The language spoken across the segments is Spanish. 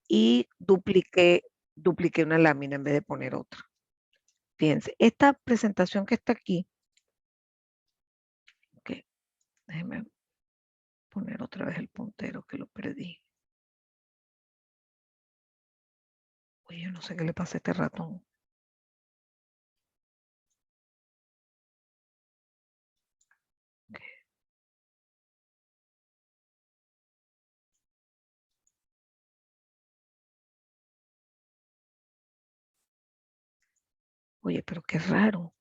y dupliqué una lámina en vez de poner otra. Fíjense, esta presentación que está aquí, ok, déjenme poner otra vez el puntero que lo perdí. Oye, yo no sé qué le pasa a este ratón. Okay. Oye, pero qué raro.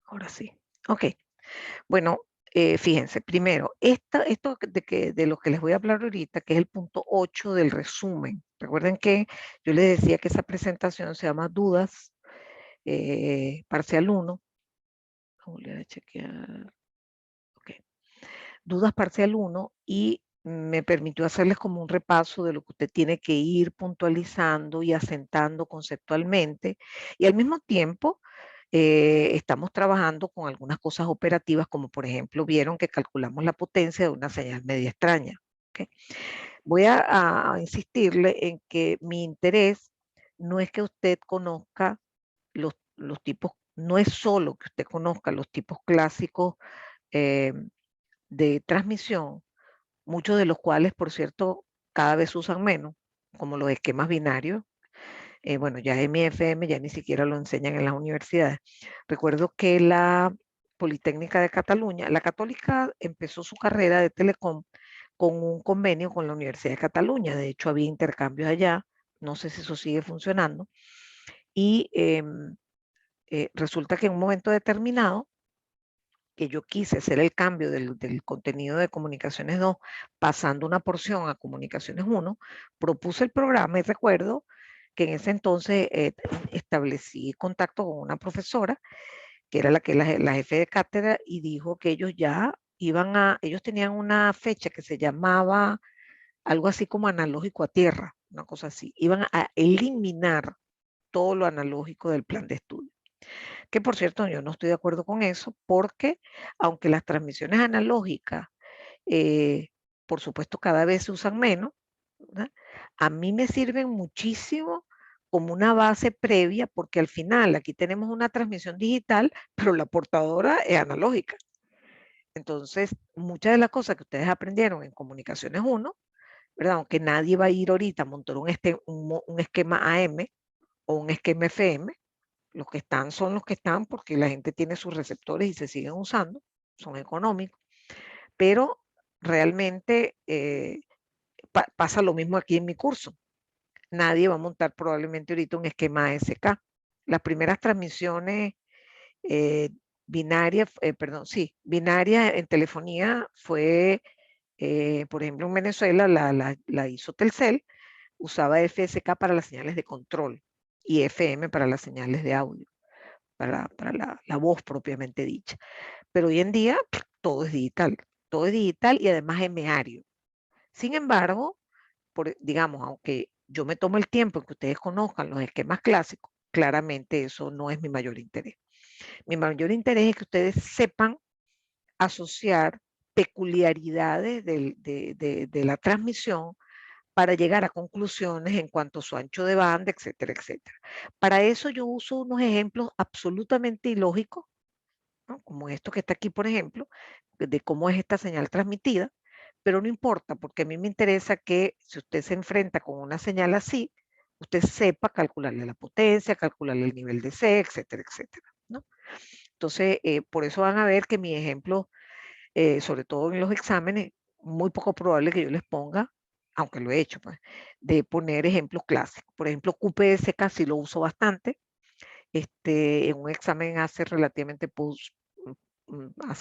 Ahora sí. Ok. Bueno, fíjense, primero, esto de lo que les voy a hablar ahorita, que es el punto 8 del resumen. Recuerden que yo les decía que esa presentación se llama Dudas, parcial 1. Voy a chequear. Ok. Dudas parcial 1 y me permitió hacerles como un repaso de lo que usted tiene que ir puntualizando y asentando conceptualmente. Y al mismo tiempo, estamos trabajando con algunas cosas operativas, como por ejemplo, vieron que calculamos la potencia de una señal media extraña. ¿Okay? Voy a insistirle en que mi interés no es que usted conozca los tipos, no es solo que usted conozca los tipos clásicos eh, de transmisión, muchos de los cuales, por cierto, cada vez usan menos, como los esquemas binarios. Bueno, ya MFM ya ni siquiera lo enseñan en las universidades. Recuerdo que la Politécnica de Cataluña, la Católica empezó su carrera de telecom con un convenio con la Universidad de Cataluña. De hecho, había intercambios allá. No sé si eso sigue funcionando. Y resulta que en un momento determinado, que yo quise hacer el cambio del contenido de Comunicaciones 2, pasando una porción a Comunicaciones 1, propuse el programa y recuerdo que en ese entonces establecí contacto con una profesora, que era la jefe de cátedra, y dijo que ellos ya ellos tenían una fecha que se llamaba algo así como analógico a tierra, una cosa así. Iban a eliminar todo lo analógico del plan de estudio. Que por cierto, yo no estoy de acuerdo con eso, porque aunque las transmisiones analógicas, eh, por supuesto, cada vez se usan menos, ¿verdad? A mí me sirven muchísimo como una base previa, porque al final aquí tenemos una transmisión digital, pero la portadora es analógica. Entonces, muchas de las cosas que ustedes aprendieron en Comunicaciones 1, ¿verdad? Aunque nadie va a ir ahorita a montar un esquema AM o un esquema FM, los que están son los que están porque la gente tiene sus receptores y se siguen usando, son económicos, pero realmente pasa lo mismo aquí en mi curso. Nadie va a montar probablemente ahorita un esquema ASK. Las primeras transmisiones eh, binarias, perdón, sí, binarias en telefonía fue, por ejemplo, en Venezuela la hizo Telcel, usaba FSK para las señales de control y FM para las señales de audio, para la voz propiamente dicha. Pero hoy en día todo es digital y además es meario. Sin embargo, digamos, aunque yo me tomo el tiempo en que ustedes conozcan los esquemas clásicos, claramente eso no es mi mayor interés. Mi mayor interés es que ustedes sepan asociar peculiaridades de la transmisión para llegar a conclusiones en cuanto a su ancho de banda, etcétera, etcétera. Para eso yo uso unos ejemplos absolutamente ilógicos, ¿no? Como esto que está aquí, por ejemplo, de cómo es esta señal transmitida, pero no importa, porque a mí me interesa que si usted se enfrenta con una señal así, usted sepa calcularle la potencia, calcularle el nivel de C, etcétera, etcétera, ¿no? Entonces, por eso van a ver que mi ejemplo, sobre todo en los exámenes, muy poco probable que yo les ponga, aunque lo he hecho, pues, de poner ejemplos clásicos. Por ejemplo, QPSK sí lo uso bastante. En un examen hace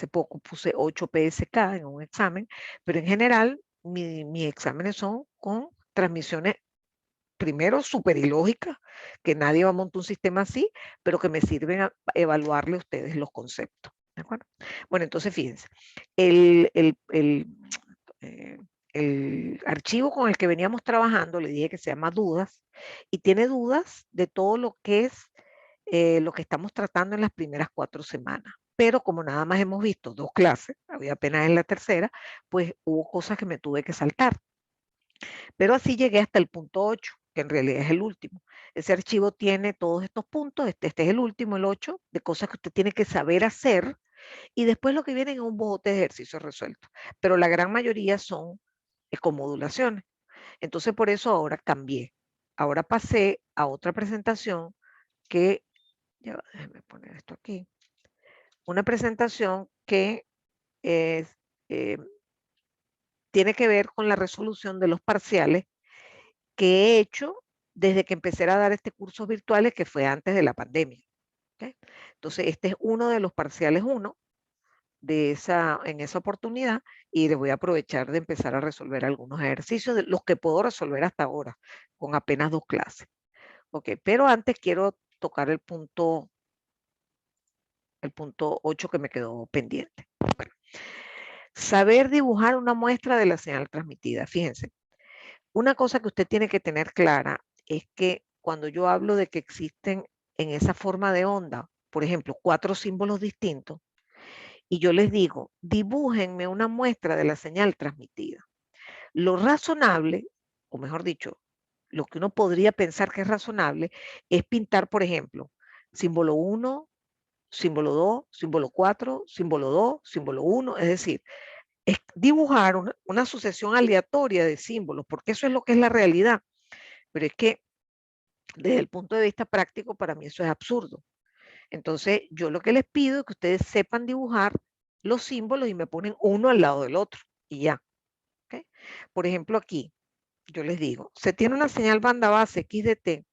poco puse 8 PSK en un examen, pero en general mis exámenes son con transmisiones, primero súper ilógicas, que nadie va a montar un sistema así, pero que me sirven a evaluarle a ustedes los conceptos. ¿De acuerdo? Bueno, entonces fíjense, el, el, el, eh, el archivo con el que veníamos trabajando, le dije que se llama dudas, y tiene dudas de todo lo que es lo que estamos tratando en las primeras 4 semanas. Pero como nada más hemos visto 2 clases, había apenas en la tercera, pues hubo cosas que me tuve que saltar. Pero así llegué hasta el punto 8, que en realidad es el último. Ese archivo tiene todos estos puntos, este es el último, el 8, de cosas que usted tiene que saber hacer, y después lo que viene es un bojote de ejercicios resueltos. Pero la gran mayoría son comodulaciones. Entonces por eso ahora cambié. Ahora pasé a otra presentación que, ya va, déjeme poner esto aquí, una presentación que es, tiene que ver con la resolución de los parciales que he hecho desde que empecé a dar este curso virtuales, que fue antes de la pandemia. ¿Okay? Entonces, este es uno de los parciales 1 en esa oportunidad, y le voy a aprovechar de empezar a resolver algunos ejercicios, de los que puedo resolver hasta ahora, con apenas 2 clases. Ok, pero antes quiero tocar el punto 8 que me quedó pendiente. Bueno, saber dibujar una muestra de la señal transmitida. Fíjense, una cosa que usted tiene que tener clara es que cuando yo hablo de que existen en esa forma de onda, por ejemplo, 4 símbolos distintos, y yo les digo, dibújenme una muestra de la señal transmitida. Lo razonable, o mejor dicho, lo que uno podría pensar que es razonable, es pintar, por ejemplo, símbolo 1, símbolo 2, símbolo 4, símbolo 2, símbolo 1, es decir, es dibujar una sucesión aleatoria de símbolos, porque eso es lo que es la realidad. Pero es que desde el punto de vista práctico, para mí eso es absurdo. Entonces, yo lo que les pido es que ustedes sepan dibujar los símbolos y me ponen uno al lado del otro y ya. ¿Okay? Por ejemplo, aquí, yo les digo, se tiene una señal banda base X de T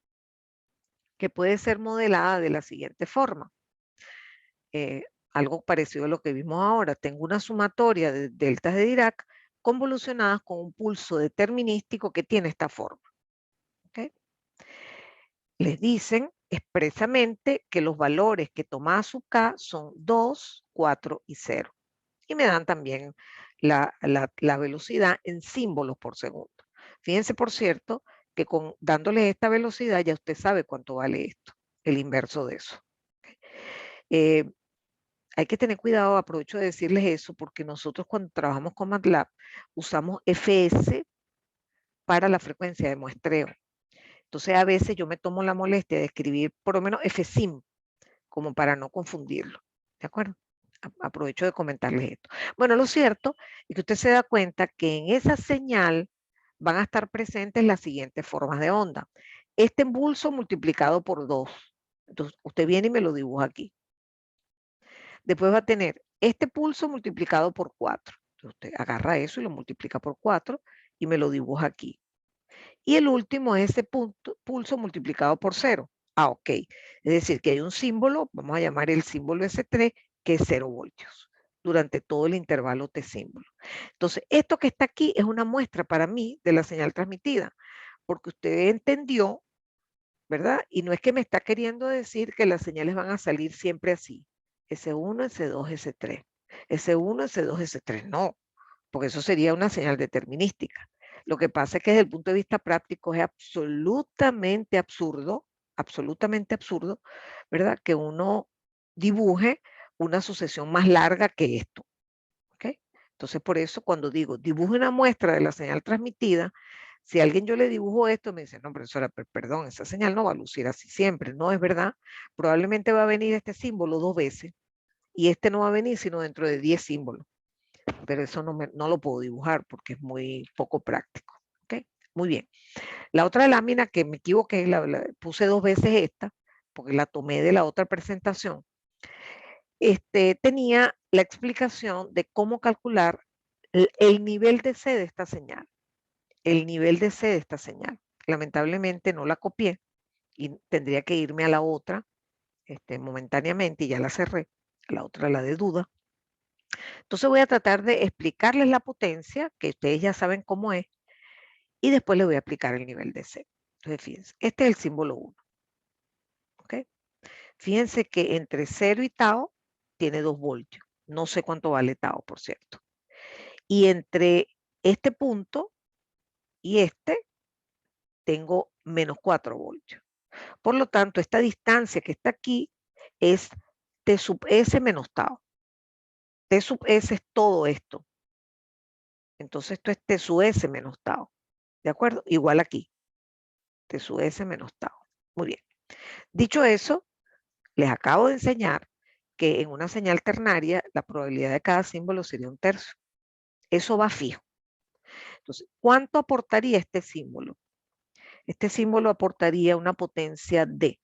que puede ser modelada de la siguiente forma. Algo parecido a lo que vimos ahora. Tengo una sumatoria de deltas de Dirac convolucionadas con un pulso determinístico que tiene esta forma. ¿Okay? Les dicen expresamente que los valores que toma su K son 2, 4 y 0. Y me dan también la velocidad en símbolos por segundo. Fíjense, por cierto, que dándoles esta velocidad ya usted sabe cuánto vale esto, el inverso de eso. Eh, hay que tener cuidado, aprovecho de decirles eso, porque nosotros cuando trabajamos con MATLAB usamos FS para la frecuencia de muestreo. Entonces a veces yo me tomo la molestia de escribir por lo menos FSIM, como para no confundirlo. ¿De acuerdo? Aprovecho de comentarles esto. Bueno, lo cierto es que usted se da cuenta que en esa señal van a estar presentes las siguientes formas de onda. Este impulso multiplicado por 2. Entonces, usted viene y me lo dibuja aquí. Después va a tener este pulso multiplicado por 4. Entonces, usted agarra eso y lo multiplica por 4 y me lo dibuja aquí. Y el último es ese pulso multiplicado por 0. Ah, ok. Es decir, que hay un símbolo, vamos a llamar el símbolo S3, que es 0 voltios durante todo el intervalo T símbolo. Entonces, esto que está aquí es una muestra para mí de la señal transmitida, porque usted entendió, ¿verdad? Y no es que me está queriendo decir que las señales van a salir siempre así. S1, S2, S3. S1, S2, S3. No, porque eso sería una señal determinística. Lo que pasa es que desde el punto de vista práctico es absolutamente absurdo, ¿verdad? Que uno dibuje una sucesión más larga que esto. ¿Okay? Entonces, por eso cuando digo, dibuje una muestra de la señal transmitida, si alguien yo le dibujo esto, me dice, no, profesora, perdón, esa señal no va a lucir así siempre. No es verdad. Probablemente va a venir este símbolo 2 veces y este no va a venir sino dentro de 10 símbolos. Pero eso no lo puedo dibujar porque es muy poco práctico. ¿Okay? Muy bien. La otra lámina que me equivoqué, puse 2 veces esta, porque la tomé de la otra presentación, tenía la explicación de cómo calcular el nivel de C de esta señal. El nivel de C de esta señal. Lamentablemente no la copié y tendría que irme a la otra momentáneamente y ya la cerré. La otra, la de duda. Entonces voy a tratar de explicarles la potencia, que ustedes ya saben cómo es, y después les voy a aplicar el nivel de C. Entonces, fíjense, este es el símbolo 1. ¿Okay? Fíjense que entre 0 y tau tiene 2 voltios. No sé cuánto vale tau, por cierto. Y entre este punto y tengo menos 4 voltios. Por lo tanto, esta distancia que está aquí es T sub S menos tau. T sub S es todo esto. Entonces, esto es T sub S menos tau. ¿De acuerdo? Igual aquí. T sub S menos tau. Muy bien. Dicho eso, les acabo de enseñar que en una señal ternaria la probabilidad de cada símbolo sería 1/3. Eso va fijo. Entonces, ¿cuánto aportaría este símbolo? Este símbolo aportaría una potencia de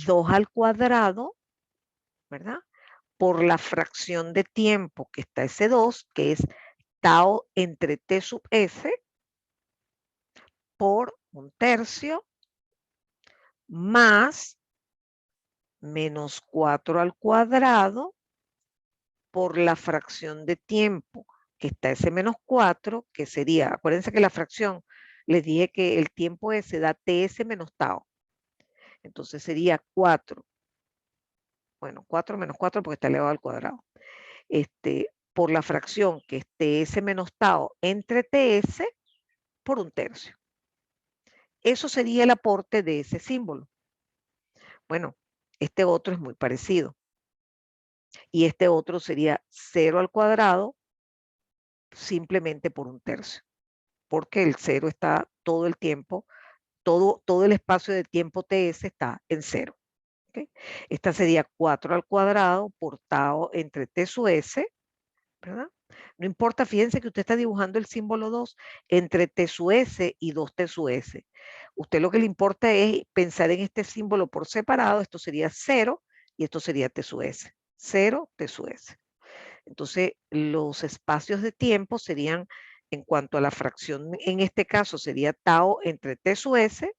2 al cuadrado, ¿verdad? Por la fracción de tiempo que está ese 2, que es tau entre T sub S, por 1/3, más menos 4 al cuadrado por la fracción de tiempo que está ese menos 4, que sería, acuérdense que la fracción, les dije que el tiempo ese da TS menos tau. Entonces sería 4. Bueno, 4 menos 4 porque está elevado al cuadrado. Por la fracción que es TS menos tau entre TS por 1/3. Eso sería el aporte de ese símbolo. Bueno, este otro es muy parecido. Y este otro sería 0 al cuadrado simplemente por 1/3. Porque el 0 está todo el tiempo, todo el espacio de tiempo TS está en 0. ¿Okay? Esta sería 4 al cuadrado por tau entre T sub S, ¿verdad? No importa, fíjense que usted está dibujando el símbolo 2 entre T sub S y 2T sub S. Usted lo que le importa es pensar en este símbolo por separado. Esto sería 0 y esto sería T sub S. 0, T sub S. Entonces, los espacios de tiempo serían, en cuanto a la fracción, en este caso sería tau entre T sub S,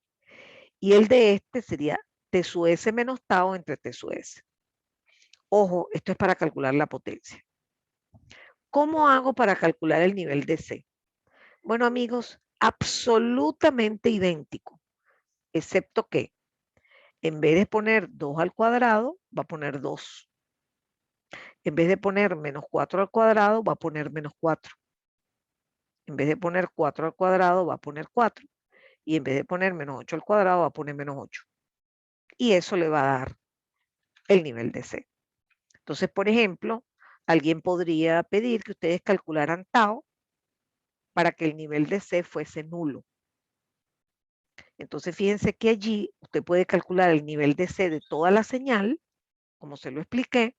y el de este sería T sub S menos tau entre T sub S. Ojo, esto es para calcular la potencia. ¿Cómo hago para calcular el nivel de C? Bueno, amigos, absolutamente idéntico, excepto que en vez de poner 2 al cuadrado, va a poner 2. En vez de poner menos 4 al cuadrado, va a poner menos 4. En vez de poner 4 al cuadrado, va a poner 4. Y en vez de poner menos 8 al cuadrado, va a poner menos 8. Y eso le va a dar el nivel de C. Entonces, por ejemplo, alguien podría pedir que ustedes calcularan tau para que el nivel de C fuese nulo. Entonces, fíjense que allí usted puede calcular el nivel de C de toda la señal, como se lo expliqué,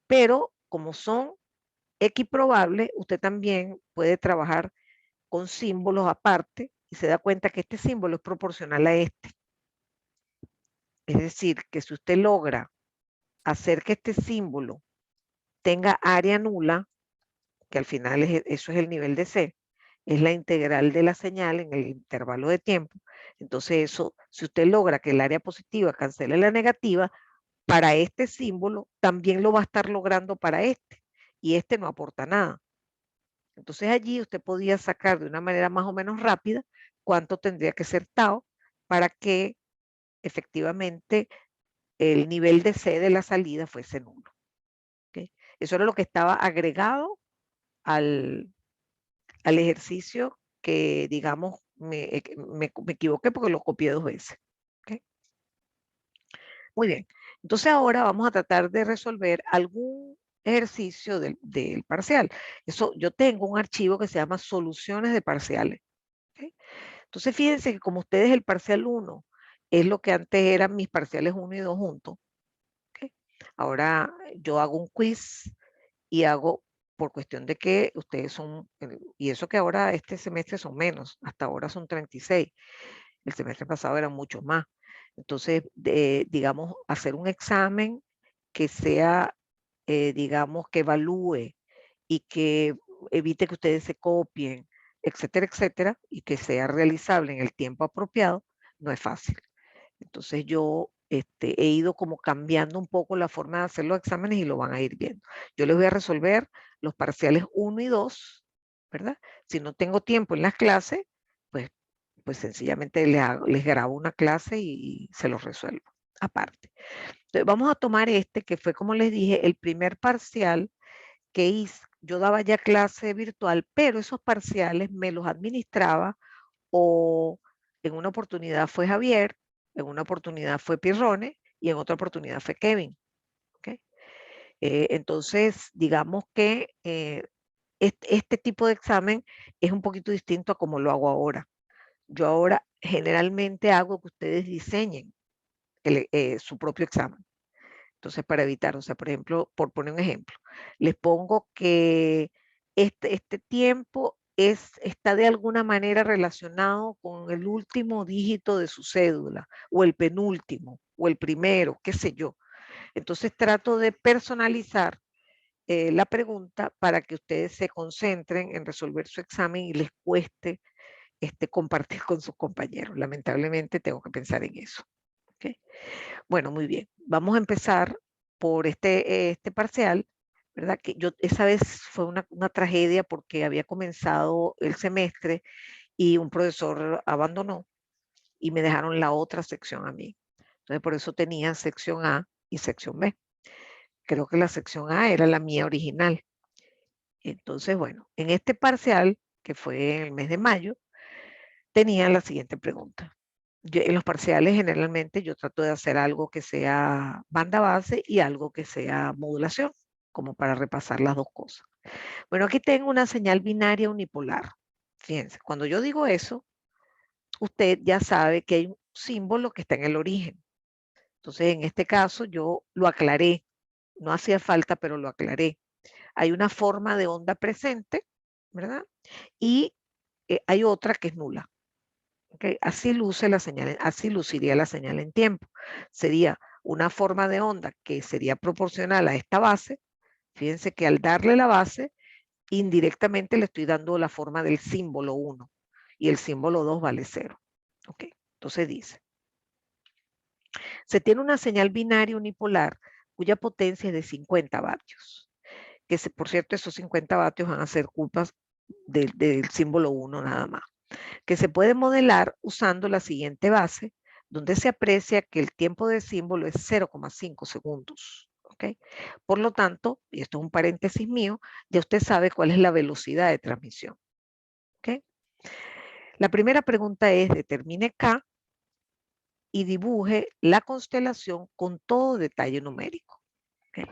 pero como son equiprobables, usted también puede trabajar con símbolos aparte y se da cuenta que este símbolo es proporcional a este. Es decir, que si usted logra hacer que este símbolo tenga área nula, que al final eso es el nivel de C, es la integral de la señal en el intervalo de tiempo. Entonces eso, si usted logra que el área positiva cancele la negativa, para este símbolo también lo va a estar logrando para este, y este no aporta nada. Entonces allí usted podía sacar de una manera más o menos rápida cuánto tendría que ser tau para que efectivamente el nivel de C de la salida fuese nulo. ¿Okay? Eso era lo que estaba agregado al ejercicio que, digamos, me equivoqué porque lo copié 2 veces. ¿Okay? Muy bien. Entonces ahora vamos a tratar de resolver algún ejercicio del parcial. Eso, yo tengo un archivo que se llama soluciones de parciales. ¿Okay? Entonces fíjense que como ustedes el parcial 1 es lo que antes eran mis parciales 1 y 2 juntos. ¿Okay? Ahora yo hago un quiz y hago, por cuestión de que ustedes son, y eso que ahora este semestre son menos, hasta ahora son 36, el semestre pasado eran muchos más. Entonces, digamos, hacer un examen que sea, digamos, que evalúe y que evite que ustedes se copien, etcétera, etcétera, y que sea realizable en el tiempo apropiado, no es fácil. Entonces yo he ido como cambiando un poco la forma de hacer los exámenes y lo van a ir viendo. Yo les voy a resolver los parciales 1 y 2, ¿verdad? Si no tengo tiempo en las clases, pues, sencillamente les grabo una clase y se los resuelvo aparte. Entonces vamos a tomar este que fue, como les dije, el primer parcial que hice. Yo daba ya clase virtual, pero esos parciales me los administraba, o en una oportunidad fue Javier, en una oportunidad fue Pirrone y en otra oportunidad fue Kevin. ¿Okay? Entonces, digamos que este tipo de examen es un poquito distinto a como lo hago ahora. Yo ahora generalmente hago que ustedes diseñen su propio examen. Entonces, para evitar, o sea, por ejemplo, por poner un ejemplo, les pongo que este tiempo está de alguna manera relacionado con el último dígito de su cédula, o el penúltimo, o el primero, qué sé yo. Entonces trato de personalizar la pregunta para que ustedes se concentren en resolver su examen y les cueste compartir con sus compañeros. Lamentablemente tengo que pensar en eso. ¿Okay? Bueno, muy bien. Vamos a empezar por este parcial, ¿verdad? Que yo esa vez fue una tragedia porque había comenzado el semestre y un profesor abandonó y me dejaron la otra sección a mí. Entonces, por eso tenía sección A y sección B. Creo que la sección A era la mía original. Entonces, bueno, en este parcial, que fue en el mes de mayo, tenía la siguiente pregunta. En los parciales generalmente yo trato de hacer algo que sea banda base y algo que sea modulación, como para repasar las dos cosas. Bueno, aquí tengo una señal binaria unipolar. Fíjense, cuando yo digo eso, usted ya sabe que hay un símbolo que está en el origen. Entonces, en este caso yo lo aclaré. No hacía falta, pero lo aclaré. Hay una forma de onda presente, ¿verdad? Y hay otra que es nula. ¿Okay? Así luce la señal, así luciría la señal en tiempo. Sería una forma de onda que sería proporcional a esta base. Fíjense que al darle la base, indirectamente le estoy dando la forma del símbolo 1 y el símbolo 2 vale 0. ¿Okay? Entonces dice, se tiene una señal binaria unipolar cuya potencia es de 50 vatios. Que por cierto, esos 50 vatios van a ser culpas del símbolo 1 nada más. Que se puede modelar usando la siguiente base, donde se aprecia que el tiempo de símbolo es 0,5 segundos. ¿Okay? Por lo tanto, y esto es un paréntesis mío, ya usted sabe cuál es la velocidad de transmisión. ¿Okay? La primera pregunta es, determine K y dibuje la constelación con todo detalle numérico. ¿Okay?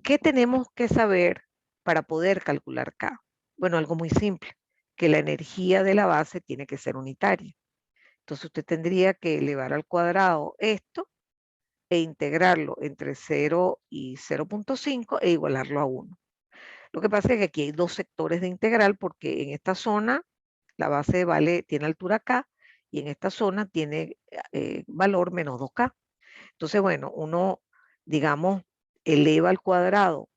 ¿Qué tenemos que saber para poder calcular K? Bueno, algo muy simple, que la energía de la base tiene que ser unitaria. Entonces usted tendría que elevar al cuadrado esto e integrarlo entre 0 y 0,5 e igualarlo a 1. Lo que pasa es que aquí hay dos sectores de integral porque en esta zona la base tiene altura K y en esta zona tiene valor menos 2K. Entonces, bueno, uno, digamos, eleva al cuadrado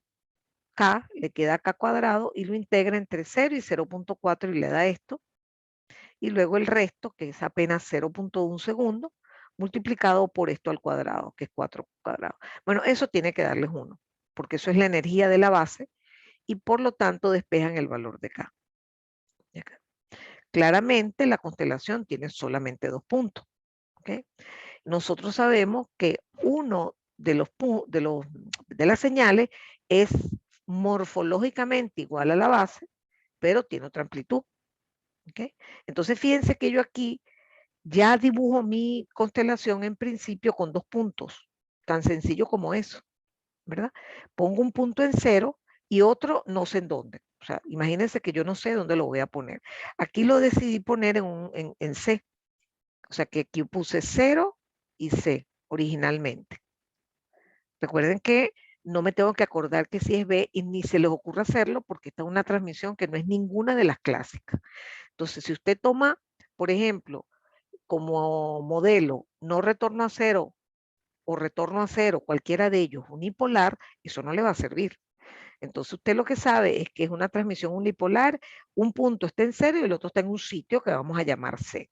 K, le queda K cuadrado y lo integra entre 0 y 0,4 y le da esto. Y luego el resto, que es apenas 0,1 segundo, multiplicado por esto al cuadrado, que es 4 cuadrado. Bueno, eso tiene que darles 1, porque eso es la energía de la base y por lo tanto despejan el valor de K. Claramente la constelación tiene solamente 2 puntos. ¿Okay? Nosotros sabemos que uno de las señales es morfológicamente igual a la base, pero tiene otra amplitud. ¿Okay? Entonces fíjense que yo aquí ya dibujo mi constelación en principio con 2 puntos, tan sencillo como eso, ¿verdad? Pongo un punto en 0 y otro no sé en dónde. O sea, imagínense que yo no sé dónde lo voy a poner. Aquí lo decidí poner en C. O sea que aquí puse 0 y C originalmente. Recuerden que no me tengo que acordar que si es B y ni se les ocurra hacerlo porque está en una transmisión que no es ninguna de las clásicas. Entonces, si usted toma, por ejemplo, como modelo no retorno a cero o retorno a cero, cualquiera de ellos unipolar, eso no le va a servir. Entonces usted lo que sabe es que es una transmisión unipolar, un punto está en cero y el otro está en un sitio que vamos a llamar C.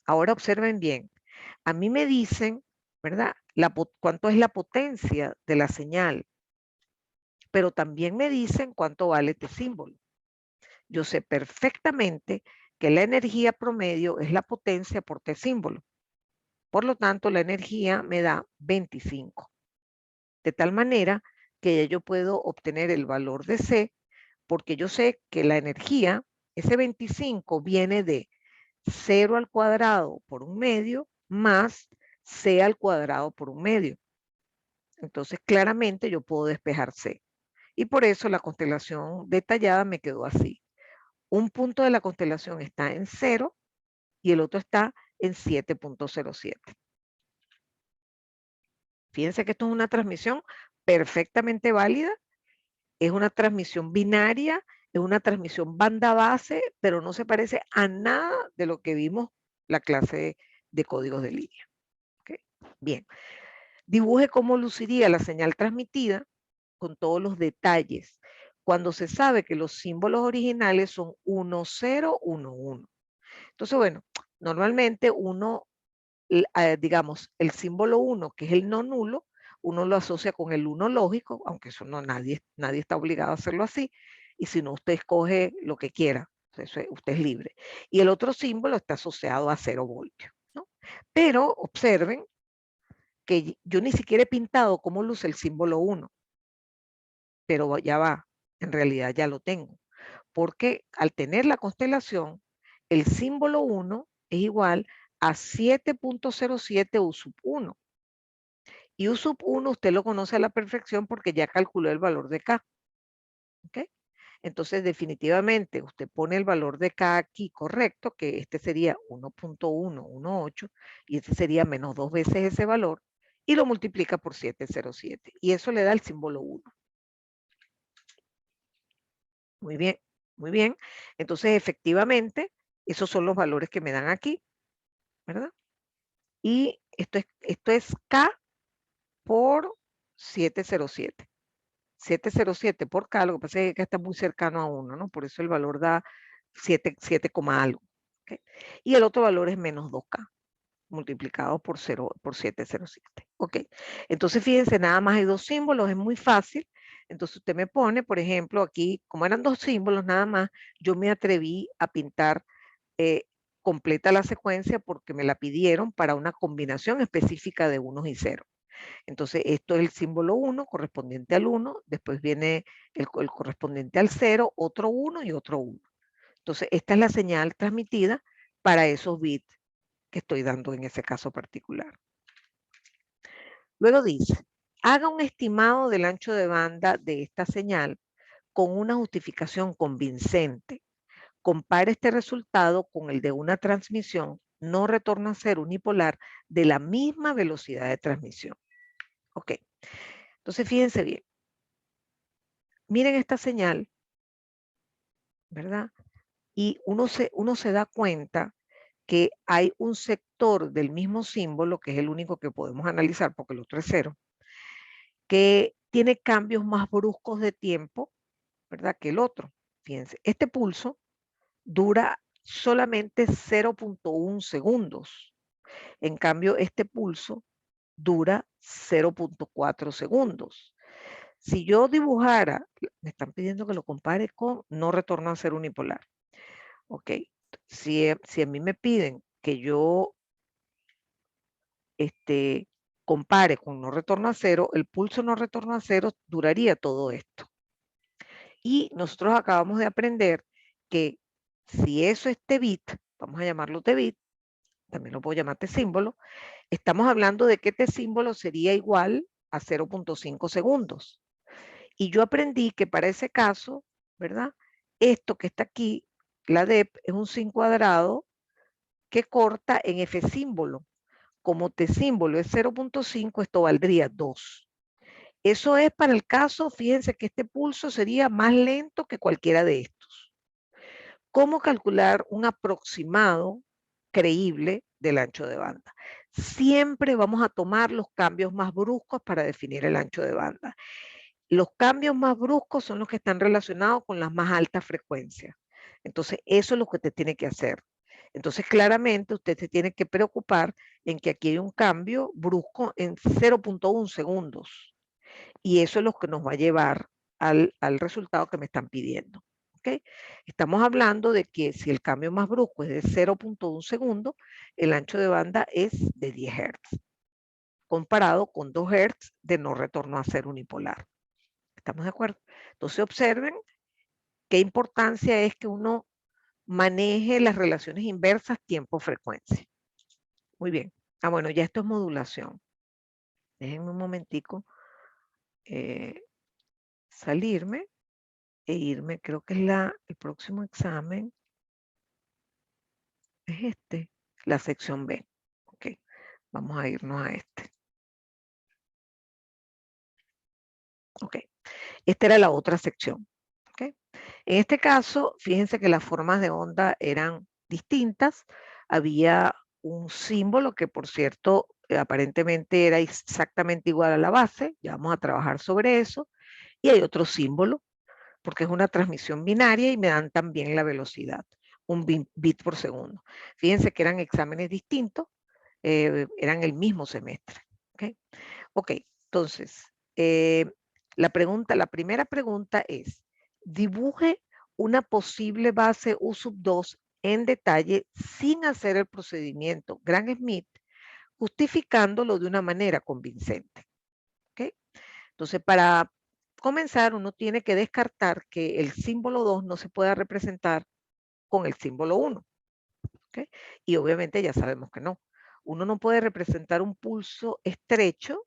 Ahora observen bien, a mí me dicen, ¿verdad? Cuánto es la potencia de la señal, pero también me dicen cuánto vale este símbolo. Yo sé perfectamente que la energía promedio es la potencia por T símbolo. Por lo tanto, la energía me da 25. De tal manera que yo puedo obtener el valor de C, porque yo sé que la energía, ese 25, viene de 0 al cuadrado por un medio más C al cuadrado por un medio. Entonces, claramente yo puedo despejar C. Y por eso la constelación detallada me quedó así. Un punto de la constelación está en 0 y el otro está en 7.07. Fíjense que esto es una transmisión perfectamente válida, es una transmisión binaria, es una transmisión banda base, pero no se parece a nada de lo que vimos la clase de códigos de línea. ¿Okay? Bien, dibuje cómo luciría la señal transmitida con todos los detalles, cuando se sabe que los símbolos originales son 1, 0, 1, 1. Entonces, bueno, normalmente uno, digamos, el símbolo 1, que es el no nulo, uno lo asocia con el 1 lógico, aunque eso no, nadie está obligado a hacerlo así, y si no, usted escoge lo que quiera, usted es libre. Y el otro símbolo está asociado a 0 voltios, ¿no? Pero observen que yo ni siquiera he pintado cómo luce el símbolo 1, pero ya va, en realidad ya lo tengo, porque al tener la constelación, el símbolo 1 es igual a 7.07 U sub 1. Y U sub 1 usted lo conoce a la perfección porque ya calculó el valor de K. ¿Okay? Entonces, definitivamente, usted pone el valor de K aquí correcto, que este sería 1.118, y este sería menos 2 veces ese valor, y lo multiplica por 707. Y eso le da el símbolo 1. Muy bien, muy bien. Entonces, efectivamente, esos son los valores que me dan aquí, ¿verdad? Y esto es K por 707. 707 por K, lo que pasa es que está muy cercano a 1, ¿no? Por eso el valor da 7, algo. ¿Okay? Y el otro valor es menos 2K multiplicado por 707. Ok, entonces fíjense, nada más hay dos símbolos, es muy fácil. Entonces usted me pone, por ejemplo, aquí, como eran dos símbolos nada más, yo me atreví a pintar completa la secuencia porque me la pidieron para una combinación específica de unos y ceros. Entonces, esto es el símbolo 1 correspondiente al 1, después viene el correspondiente al 0, otro 1 y otro 1. Entonces, esta es la señal transmitida para esos bits que estoy dando en ese caso particular. Luego dice, haga un estimado del ancho de banda de esta señal con una justificación convincente. Compare este resultado con el de una transmisión no retorno a cero unipolar de la misma velocidad de transmisión. Ok, entonces fíjense bien. Miren esta señal, ¿verdad? Y uno se da cuenta que hay un sector del mismo símbolo, que es el único que podemos analizar porque el otro es cero, que tiene cambios más bruscos de tiempo, ¿verdad? Que el otro. Fíjense, este pulso dura solamente 0.1 segundos. En cambio, este pulso dura 0.4 segundos. Si yo dibujara, me están pidiendo que lo compare con no retorno a ser unipolar. Ok, si a mí me piden que yo compare con no retorno a cero, el pulso no retorno a cero duraría todo esto. Y nosotros acabamos de aprender que si eso es T-bit, vamos a llamarlo T-bit, también lo puedo llamar T-símbolo, estamos hablando de que T-símbolo sería igual a 0.5 segundos. Y yo aprendí que para ese caso, ¿verdad? Esto que está aquí, la DEP, es un sin cuadrado que corta en F símbolo. Como T símbolo es 0.5, esto valdría 2. Eso es para el caso, fíjense que este pulso sería más lento que cualquiera de estos. ¿Cómo calcular un aproximado creíble del ancho de banda? Siempre vamos a tomar los cambios más bruscos para definir el ancho de banda. Los cambios más bruscos son los que están relacionados con las más altas frecuencias. Entonces, eso es lo que usted tiene que hacer. Entonces, claramente, usted se tiene que preocupar en que aquí hay un cambio brusco en 0.1 segundos. Y eso es lo que nos va a llevar al resultado que me están pidiendo. ¿Okay? Estamos hablando de que si el cambio más brusco es de 0.1 segundos, el ancho de banda es de 10 Hz, comparado con 2 Hz de no retorno a ser unipolar. ¿Estamos de acuerdo? Entonces observen qué importancia es que uno maneje las relaciones inversas tiempo-frecuencia. Muy bien. Ah, bueno, ya esto es modulación. Déjenme un momentico. salirme e irme, creo que es el próximo examen, es la sección B. Ok, vamos a irnos a este. Ok, esta era la otra sección. Ok, en este caso, fíjense que las formas de onda eran distintas. Había un símbolo que, por cierto, aparentemente era exactamente igual a la base. Ya vamos a trabajar sobre eso. Y hay otro símbolo, porque es una transmisión binaria y me dan también la velocidad, un bit por segundo. Fíjense que eran exámenes distintos, eran el mismo semestre. Ok, entonces, la primera pregunta es, dibuje una posible base U sub 2 en detalle sin hacer el procedimiento Gram-Schmidt, justificándolo de una manera convincente. ¿Okay? Entonces, para comenzar, uno tiene que descartar que el símbolo 2 no se pueda representar con el símbolo 1. ¿Okay? Y obviamente ya sabemos que no. Uno no puede representar un pulso estrecho,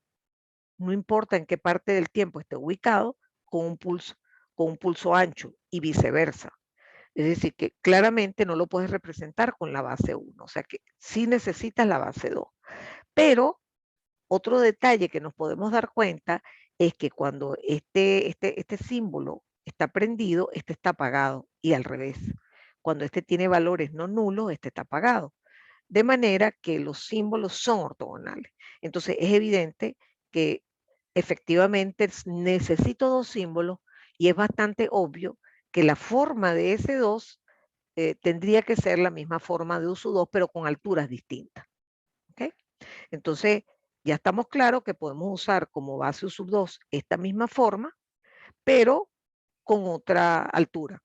no importa en qué parte del tiempo esté ubicado, con un pulso ancho y viceversa. Es decir, que claramente no lo puedes representar con la base 1, o sea que sí necesitas la base 2. Pero otro detalle que nos podemos dar cuenta es que cuando este símbolo está prendido, este está apagado y al revés. Cuando este tiene valores no nulos, este está apagado. De manera que los símbolos son ortogonales. Entonces es evidente que efectivamente necesito dos símbolos y es bastante obvio que la forma de ese 2 tendría que ser la misma forma de uso 2, pero con alturas distintas. ¿Okay? Entonces, ya estamos claros que podemos usar como base U sub 2 esta misma forma, pero con otra altura.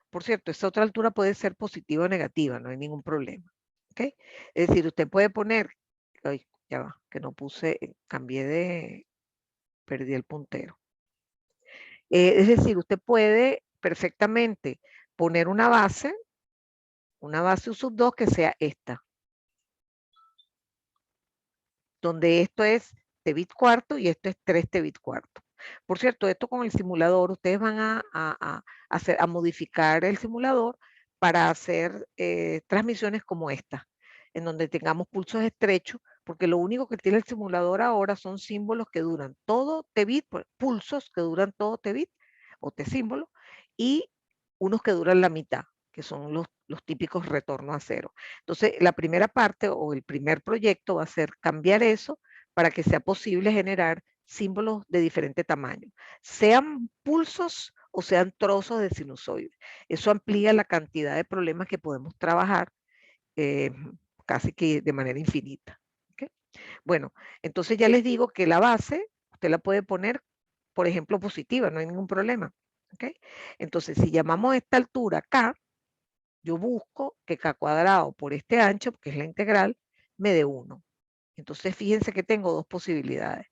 Por cierto, esa otra altura puede ser positiva o negativa, no hay ningún problema. ¿Okay? Es decir, usted puede poner, ay, ya va, que no puse, perdí el puntero. Es decir, usted puede perfectamente poner una base U sub 2 que sea esta, donde esto es T bit cuarto y esto es 3 T bit cuarto. Por cierto, esto con el simulador, ustedes van a modificar el simulador para hacer transmisiones como esta, en donde tengamos pulsos estrechos, porque lo único que tiene el simulador ahora son símbolos que duran todo T bit, pulsos que duran todo T bit o T símbolo, y unos que duran la mitad, que son los típicos retorno a cero. Entonces, la primera parte o el primer proyecto va a ser cambiar eso para que sea posible generar símbolos de diferente tamaño, sean pulsos o sean trozos de sinusoide. Eso amplía la cantidad de problemas que podemos trabajar casi que de manera infinita. ¿Okay? Bueno, entonces ya les digo que la base usted la puede poner, por ejemplo, positiva, no hay ningún problema. ¿Okay? Entonces, si llamamos a esta altura K, yo busco que K cuadrado por este ancho, que es la integral, me dé 1. Entonces, fíjense que tengo dos posibilidades.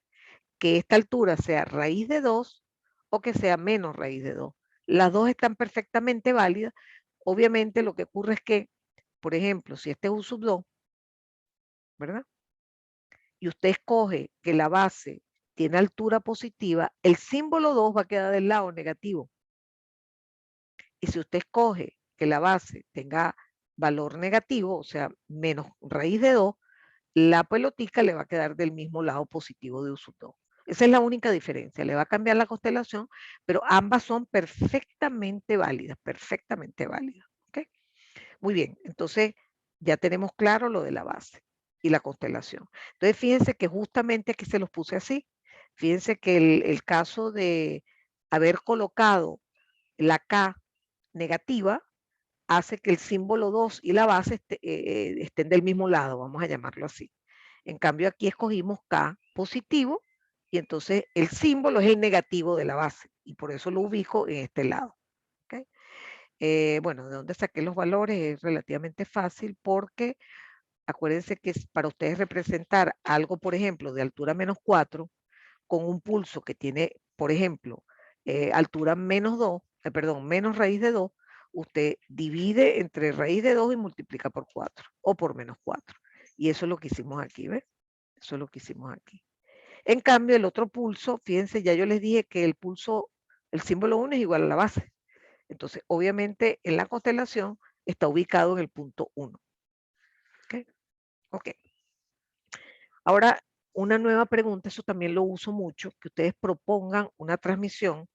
Que esta altura sea raíz de 2 o que sea menos raíz de 2. Las dos están perfectamente válidas. Obviamente lo que ocurre es que, por ejemplo, si este es U sub 2, ¿verdad? Y usted escoge que la base tiene altura positiva, el símbolo 2 va a quedar del lado negativo. Y si usted escoge que la base tenga valor negativo, o sea, menos raíz de 2, la pelotica le va a quedar del mismo lado positivo de U sub 2. Esa es la única diferencia. Le va a cambiar la constelación, pero ambas son perfectamente válidas, perfectamente válidas. ¿Okay? Muy bien, entonces ya tenemos claro lo de la base y la constelación. Entonces, fíjense que justamente aquí se los puse así. Fíjense que el caso de haber colocado la K negativa hace que el símbolo 2 y la base estén del mismo lado, vamos a llamarlo así. En cambio, aquí escogimos K positivo y entonces el símbolo es el negativo de la base y por eso lo ubico en este lado. ¿Okay? Bueno, de dónde saqué los valores es relativamente fácil porque acuérdense que para ustedes representar algo, por ejemplo, de altura menos 4 con un pulso que tiene, por ejemplo, altura menos 2, perdón, menos raíz de 2, usted divide entre raíz de 2 y multiplica por 4 o por menos 4. Y eso es lo que hicimos aquí, ¿ves? Eso es lo que hicimos aquí. En cambio, el otro pulso, fíjense, ya yo les dije que el pulso El símbolo 1 es igual a la base. Entonces, obviamente, en la constelación está ubicado en el punto 1. ¿Ok? Ok. Ahora, una nueva pregunta, eso también lo uso mucho, que ustedes propongan una transmisión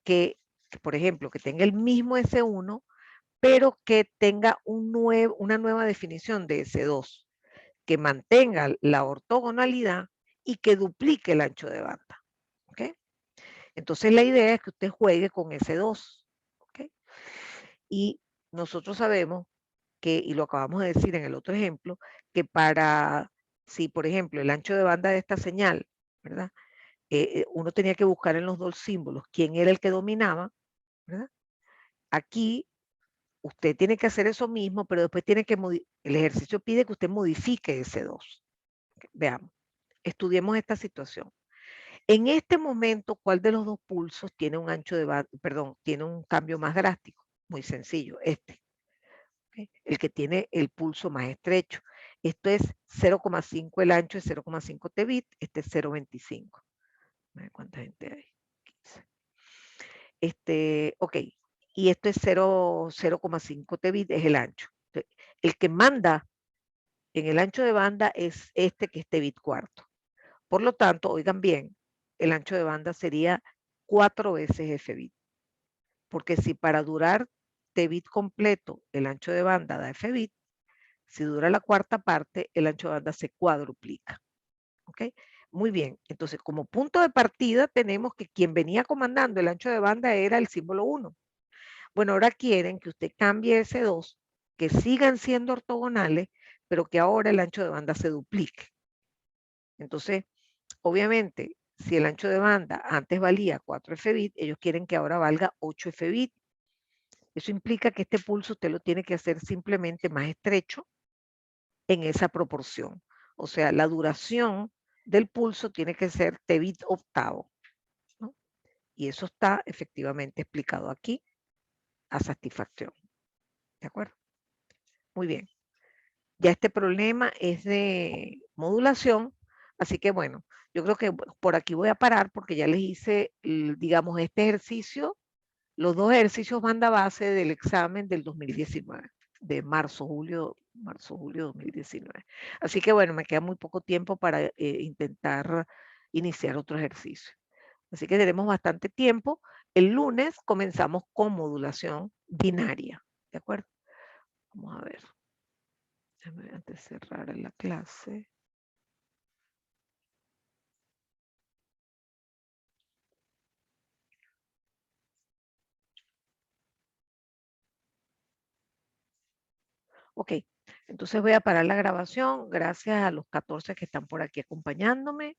que, por ejemplo, que tenga el mismo S1, pero que tenga una nueva definición de S2, que mantenga la ortogonalidad y que duplique el ancho de banda. ¿Ok? Entonces la idea es que usted juegue con S2. ¿Ok? Y nosotros sabemos que, y lo acabamos de decir en el otro ejemplo, que si por ejemplo el ancho de banda de esta señal, ¿verdad? Uno tenía que buscar en los dos símbolos quién era el que dominaba, ¿verdad? Aquí usted tiene que hacer eso mismo, pero después tiene que, el ejercicio pide que usted modifique ese 2. Veamos, estudiemos esta situación. En este momento, ¿cuál de los dos pulsos tiene un ancho de banda, perdón, tiene un cambio más drástico? Muy sencillo, este. ¿Okay? El que tiene el pulso más estrecho. Esto es 0,5, el ancho es 0,5 Tbit, este es 0,25. ¿Cuánta gente hay? 15. Ok, y esto es 0,5 Tbit, es el ancho. El que manda en el ancho de banda es este que es Tbit cuarto. Por lo tanto, oigan bien, el ancho de banda sería 4 veces Fbit. Porque si para durar Tbit completo el ancho de banda da Fbit, si dura la cuarta parte, el ancho de banda se cuadruplica. ¿Ok? Muy bien. Entonces, como punto de partida, tenemos que quien venía comandando el ancho de banda era el símbolo 1. Bueno, ahora quieren que usted cambie ese 2, que sigan siendo ortogonales, pero que ahora el ancho de banda se duplique. Entonces, obviamente, si el ancho de banda antes valía 4 Fbit, ellos quieren que ahora valga 8 Fbit. Eso implica que este pulso usted lo tiene que hacer simplemente más estrecho en esa proporción. O sea, la duración del pulso tiene que ser Tbit octavo, ¿no? Y eso está efectivamente explicado aquí a satisfacción. ¿De acuerdo? Muy bien. Ya este problema es de modulación, así que bueno, yo creo que por aquí voy a parar porque ya les hice, digamos, este ejercicio, los dos ejercicios banda base del examen del 2019, de marzo-julio 2019. Así que bueno, me queda muy poco tiempo para intentar iniciar otro ejercicio. Así que tenemos bastante tiempo. El lunes comenzamos con modulación binaria, ¿de acuerdo? Vamos a ver. Antes de cerrar la clase. Ok, entonces voy a parar la grabación. Gracias a los 14 que están por aquí acompañándome.